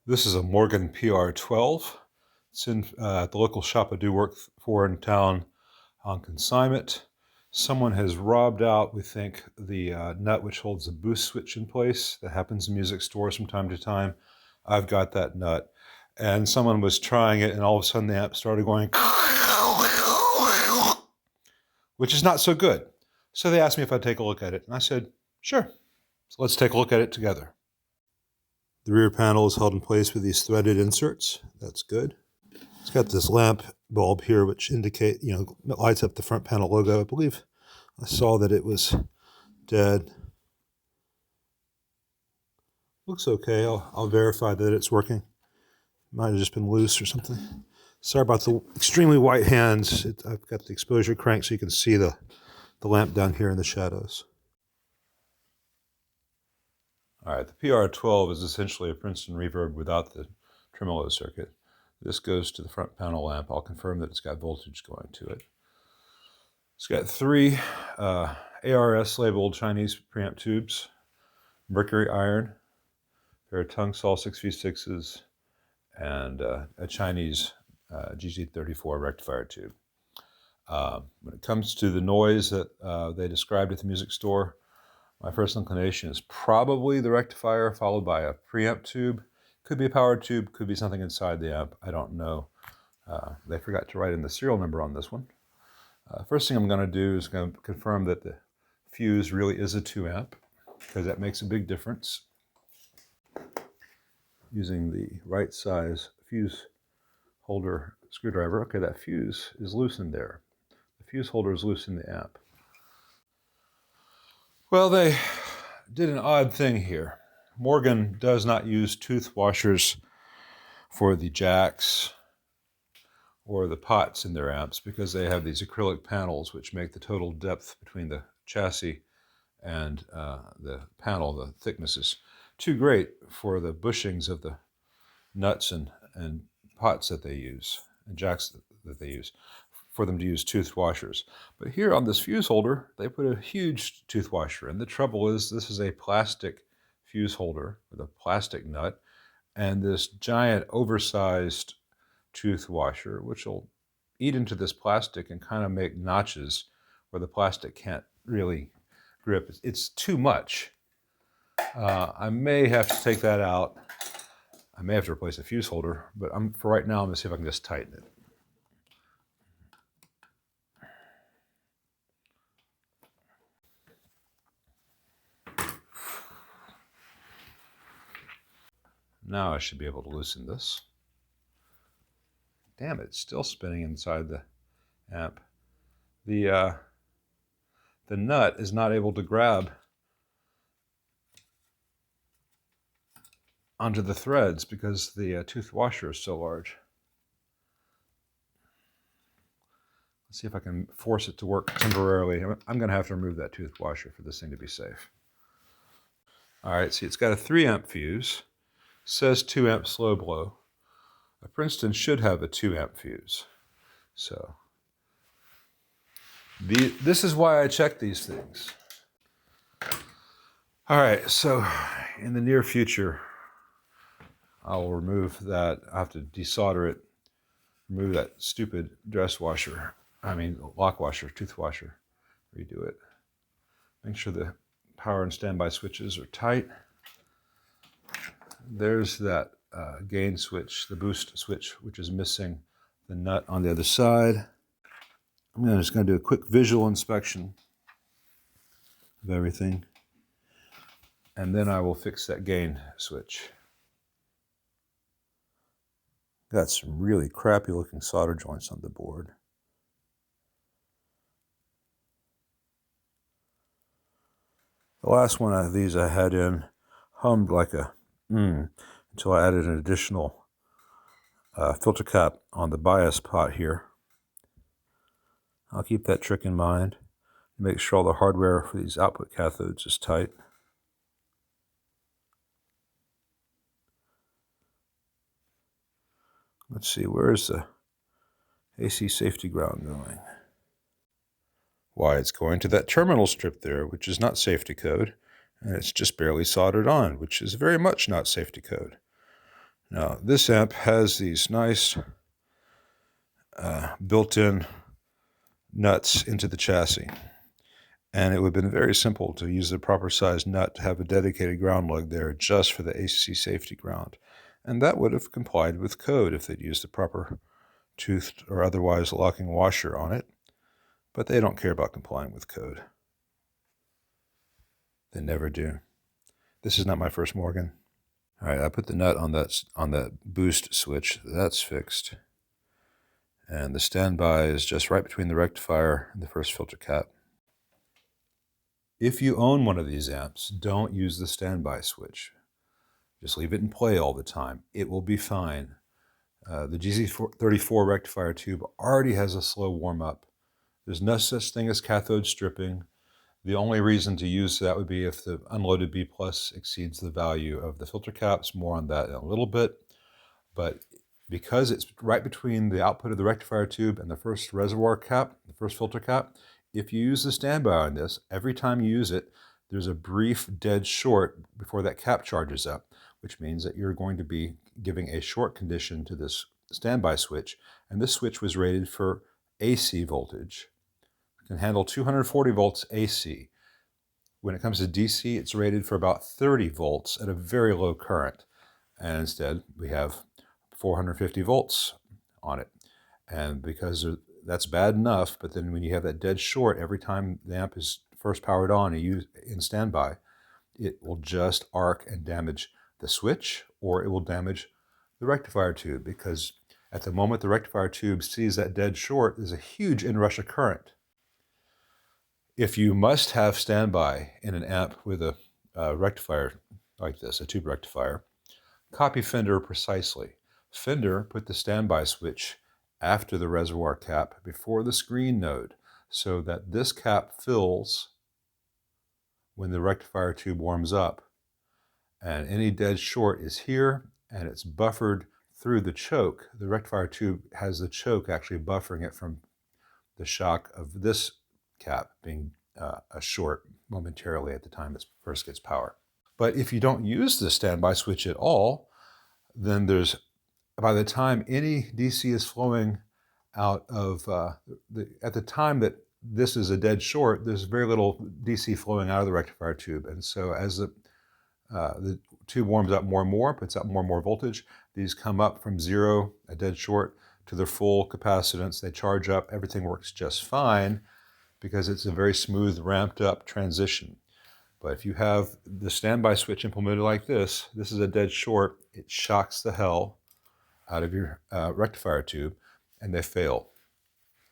This is a Morgan PR12. It's in the local shop I do work for in town on consignment. Someone has robbed out, we think, the nut which holds the boost switch in place. That happens in music stores from time to time. I've got that nut. And someone was trying it, and all of a sudden the amp started going, which is not so good. So they asked me if I'd take a look at it, and I said, sure. So let's take a look at it together. The rear panel is held in place with these threaded inserts. That's good. It's got this lamp bulb here, which indicate, lights up the front panel logo. I believe I saw that it was dead. Looks okay. I'll verify that it's working. Might have just been loose or something. Sorry about the extremely white hands. I've got the exposure crank so you can see the lamp down here in the shadows. All right, the PR12 is essentially a Princeton reverb without the tremolo circuit. This goes to the front panel lamp. I'll confirm that it's got voltage going to it. It's got three ARS labeled Chinese preamp tubes, mercury iron, a pair of Tungsol 6v6s, and a Chinese GZ34 rectifier tube. When it comes to the noise that they described at the music store, my first inclination is probably the rectifier followed by a preamp tube. Could be a power tube, could be something inside the amp. I don't know. They forgot to write in the serial number on this one. First thing I'm going to do is going to confirm that the fuse really is a 2 amp, because that makes a big difference. Using the right size fuse holder screwdriver. Okay, that fuse is loosened there. The fuse holder is loose in the amp. Well, they did an odd thing here. Morgan does not use tooth washers for the jacks or the pots in their amps because they have these acrylic panels which make the total depth between the chassis and the panel, the thickness is too great for the bushings of the nuts and pots that they use, and jacks that they use, for them to use tooth washers. But here on this fuse holder, they put a huge tooth washer. And the trouble is, this is a plastic fuse holder with a plastic nut and this giant oversized tooth washer, which will eat into this plastic and kind of make notches where the plastic can't really grip. It's too much. I may have to take that out. I may have to replace the fuse holder, but for right now, I'm going to see if I can just tighten it. Now I should be able to loosen this. Damn it, it's still spinning inside the amp. The nut is not able to grab onto the threads because the tooth washer is so large. Let's see if I can force it to work temporarily. I'm going to have to remove that tooth washer for this thing to be safe. All right, see, it's got a 3 amp fuse. Says 2 amp slow blow. A Princeton should have a 2 amp fuse. So this is why I check these things. All right, so in the near future, I'll remove that. I have to desolder it, remove that stupid lock washer, tooth washer, redo it. Make sure the power and standby switches are tight. There's that gain switch, the boost switch, which is missing the nut on the other side. I'm just going to do a quick visual inspection of everything, and then I will fix that gain switch. Got some really crappy looking solder joints on the board. The last one of these I had in hummed like a until I added an additional filter cap on the bias pot here. I'll keep that trick in mind. Make sure all the hardware for these output cathodes is tight. Let's see, where is the AC safety ground going? Why, it's going to that terminal strip there, which is not safety code, and it's just barely soldered on, which is very much not safety code. Now, this amp has these nice built-in nuts into the chassis. And it would have been very simple to use the proper size nut to have a dedicated ground lug there just for the AC safety ground. And that would have complied with code if they'd used the proper toothed or otherwise locking washer on it. But they don't care about complying with code. They never do. This is not my first Morgan. All right, I put the nut on that boost switch. That's fixed. And the standby is just right between the rectifier and the first filter cap. If you own one of these amps, don't use the standby switch. Just leave it in play all the time. It will be fine. The GZ34 rectifier tube already has a slow warm-up. There's no such thing as cathode stripping. The only reason to use that would be if the unloaded B+ exceeds the value of the filter caps. More on that in a little bit. But because it's right between the output of the rectifier tube and the first reservoir cap, the first filter cap, if you use the standby on this, every time you use it, there's a brief dead short before that cap charges up, which means that you're going to be giving a short condition to this standby switch. And this switch was rated for AC voltage. It can handle 240 volts AC. When it comes to DC, it's rated for about 30 volts at a very low current. And instead, we have 450 volts on it. And because that's bad enough, but then when you have that dead short, every time the amp is first powered on and used in standby, it will just arc and damage the switch, or it will damage the rectifier tube, because at the moment the rectifier tube sees that dead short, there's a huge inrush of current. If you must have standby in an amp with a rectifier like this, a tube rectifier, copy Fender precisely. Fender put the standby switch after the reservoir cap before the screen node so that this cap fills when the rectifier tube warms up. And any dead short is here, and it's buffered through the choke. The rectifier tube has the choke actually buffering it from the shock of this cap being a short momentarily at the time it first gets power. But if you don't use the standby switch at all, then by the time any DC is flowing out of, at the time that this is a dead short, there's very little DC flowing out of the rectifier tube. And so as the tube warms up more and more, puts out more and more voltage, these come up from zero, a dead short, to their full capacitance. They charge up, everything works just fine because it's a very smooth, ramped up transition. But if you have the standby switch implemented like this is a dead short, it shocks the hell out of your rectifier tube, and they fail.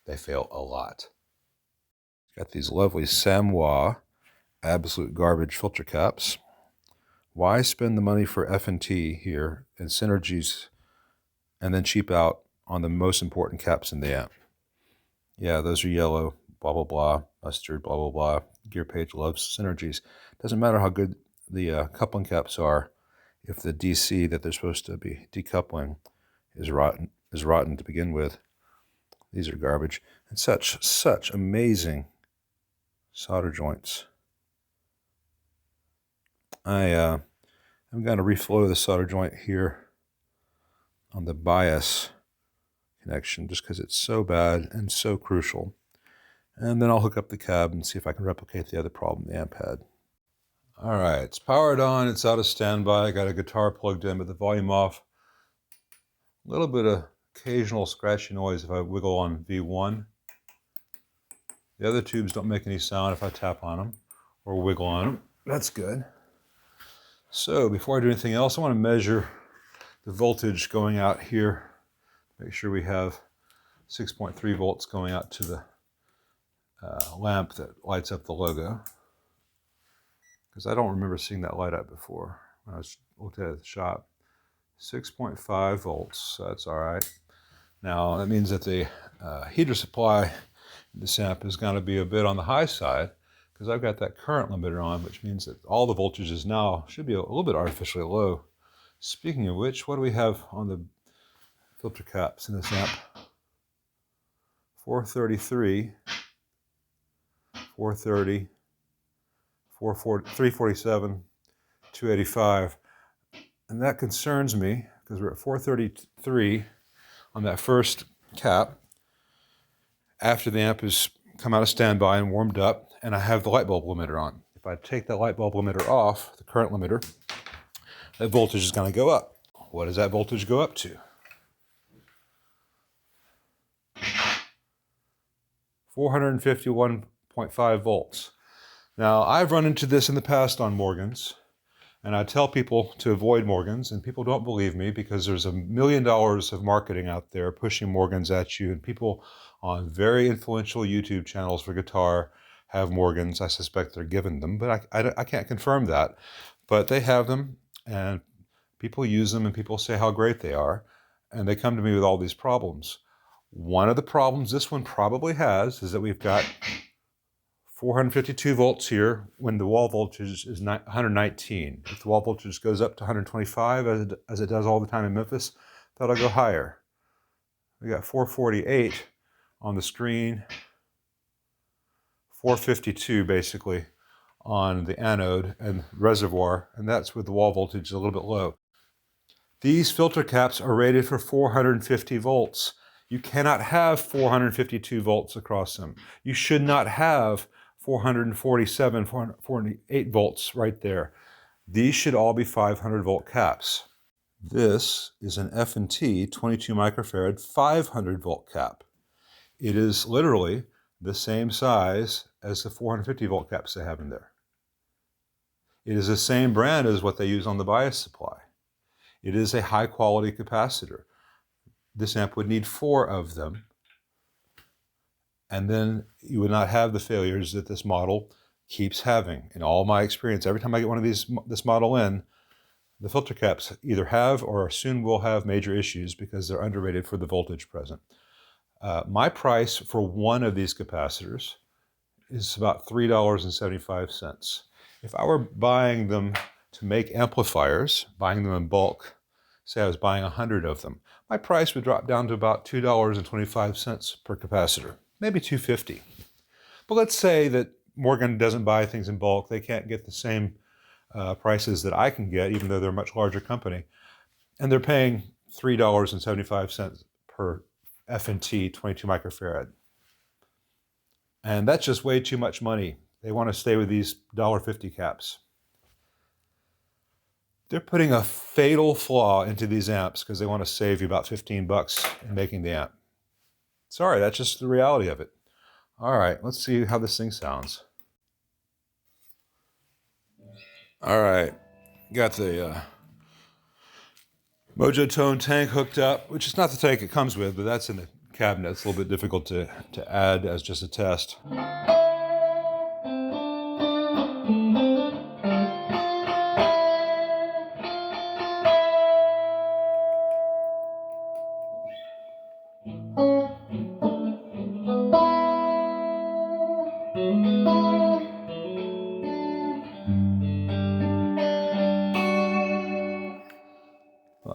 They fail a lot. Got these lovely Samoa absolute garbage filter caps. Why spend the money for F&T here and synergies and then cheap out on the most important caps in the amp? Yeah, those are yellow, blah, blah, blah, mustard, blah, blah, blah. GearPage loves synergies. Doesn't matter how good the coupling caps are if the DC that they're supposed to be decoupling is rotten to begin with. These are garbage. And such amazing solder joints. I'm going to reflow the solder joint here on the bias connection just because it's so bad and so crucial. And then I'll hook up the cab and see if I can replicate the other problem the amp had. All right, it's powered on, it's out of standby. I got a guitar plugged in, but the volume off. A little bit of occasional scratchy noise if I wiggle on V1. The other tubes don't make any sound if I tap on them or wiggle on them. That's good. So before I do anything else, I want to measure the voltage going out here. Make sure we have 6.3 volts going out to the lamp that lights up the logo. Because I don't remember seeing that light up before when I looked at it at the shop. 6.5 volts, so that's all right. Now that means that the heater supply in this amp is going to be a bit on the high side because I've got that current limiter on, which means that all the voltages now should be a little bit artificially low. Speaking of which, what do we have on the filter caps in this amp? 433, 430, 347, 285. And that concerns me because we're at 433 on that first cap after the amp has come out of standby and warmed up, and I have the light bulb limiter on. If I take that light bulb limiter off, the current limiter, that voltage is going to go up. What does that voltage go up to? 451.5 volts. Now, I've run into this in the past on Morgans, and I tell people to avoid Morgans, and people don't believe me because there's $1 million of marketing out there pushing Morgans at you, and people on very influential YouTube channels for guitar have Morgans. I suspect they're given them, but I can't confirm that. But they have them, and people use them, and people say how great they are, and they come to me with all these problems. One of the problems this one probably has is that we've got 452 volts here when the wall voltage is 119. If the wall voltage goes up to 125, as it does all the time in Memphis, that'll go higher. We got 448 on the screen, 452 basically on the anode and reservoir, and that's with the wall voltage a little bit low. These filter caps are rated for 450 volts. You cannot have 452 volts across them. You should not have 447, 448 volts right there. These should all be 500 volt caps. This is an F&T 22 microfarad 500 volt cap. It is literally the same size as the 450 volt caps they have in there. It is the same brand as what they use on the bias supply. It is a high quality capacitor. This amp would need 4 of them, and then you would not have the failures that this model keeps having. In all my experience, every time I get one of this model in, the filter caps either have or soon will have major issues because they're underrated for the voltage present. My price for one of these capacitors is about $3.75. If I were buying them to make amplifiers, buying them in bulk, say I was buying 100 of them, my price would drop down to about $2.25 per capacitor, maybe $2.50. But let's say that Morgan doesn't buy things in bulk. They can't get the same prices that I can get, even though they're a much larger company. And they're paying $3.75 per F&T 22 microfarad. And that's just way too much money. They want to stay with these $1.50 caps. They're putting a fatal flaw into these amps because they want to save you about 15 bucks in making the amp. Sorry, that's just the reality of it. All right, let's see how this thing sounds. All right, got the Mojo Tone tank hooked up, which is not the tank it comes with, but that's in the cabinet. It's a little bit difficult to add as just a test.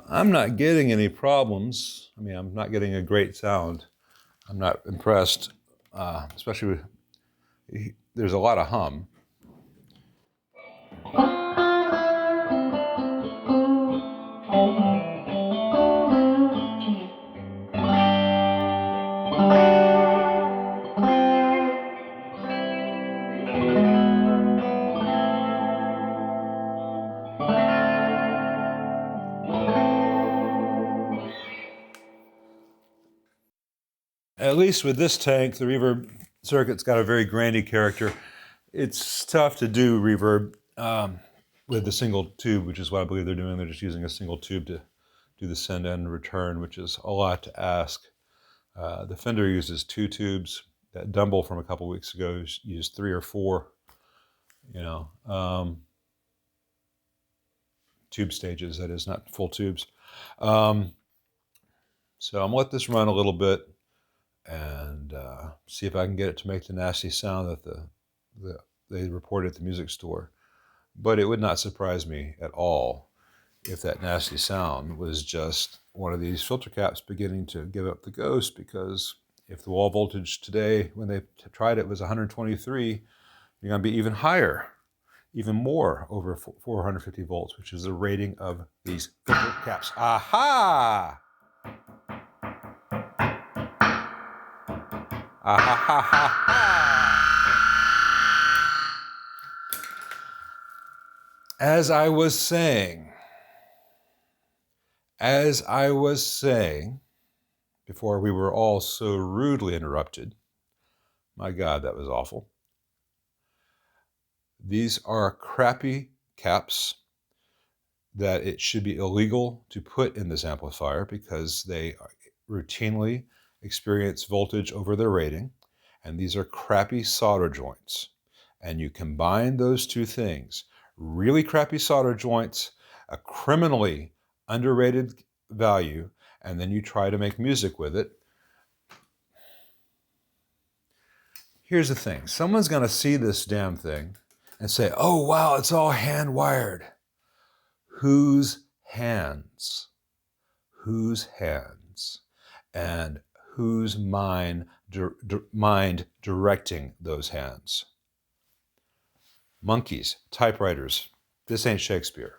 I'm not getting any problems. I mean, I'm not getting a great sound. I'm not impressed, especially with, there's a lot of hum. At least with this tank, the reverb circuit's got a very grandy character. It's tough to do reverb with the single tube, which is what I believe they're doing. They're just using a single tube to do the send and return, which is a lot to ask. The Fender uses 2 tubes. That Dumble from a couple weeks ago used 3 or 4, tube stages, that is, not full tubes. So I'm gonna let this run a little bit and see if I can get it to make the nasty sound that they reported at the music store. But it would not surprise me at all if that nasty sound was just one of these filter caps beginning to give up the ghost, because if the wall voltage today, when they tried it, was 123, you're going to be even higher even more over 450 volts, which is the rating of these filter caps. Aha! Aha ha ha ha! As I was saying, before we were all so rudely interrupted, my God, that was awful. These are crappy caps that it should be illegal to put in this amplifier because they routinely experience voltage over their rating, and these are crappy solder joints. And you combine those two things, really crappy solder joints, a criminally underrated value, and then you try to make music with it. Here's the thing. Someone's going to see this damn thing and say, oh, wow, it's all hand wired. Whose hands? Whose hands? And whose mind directing those hands? Monkeys, typewriters. This ain't Shakespeare.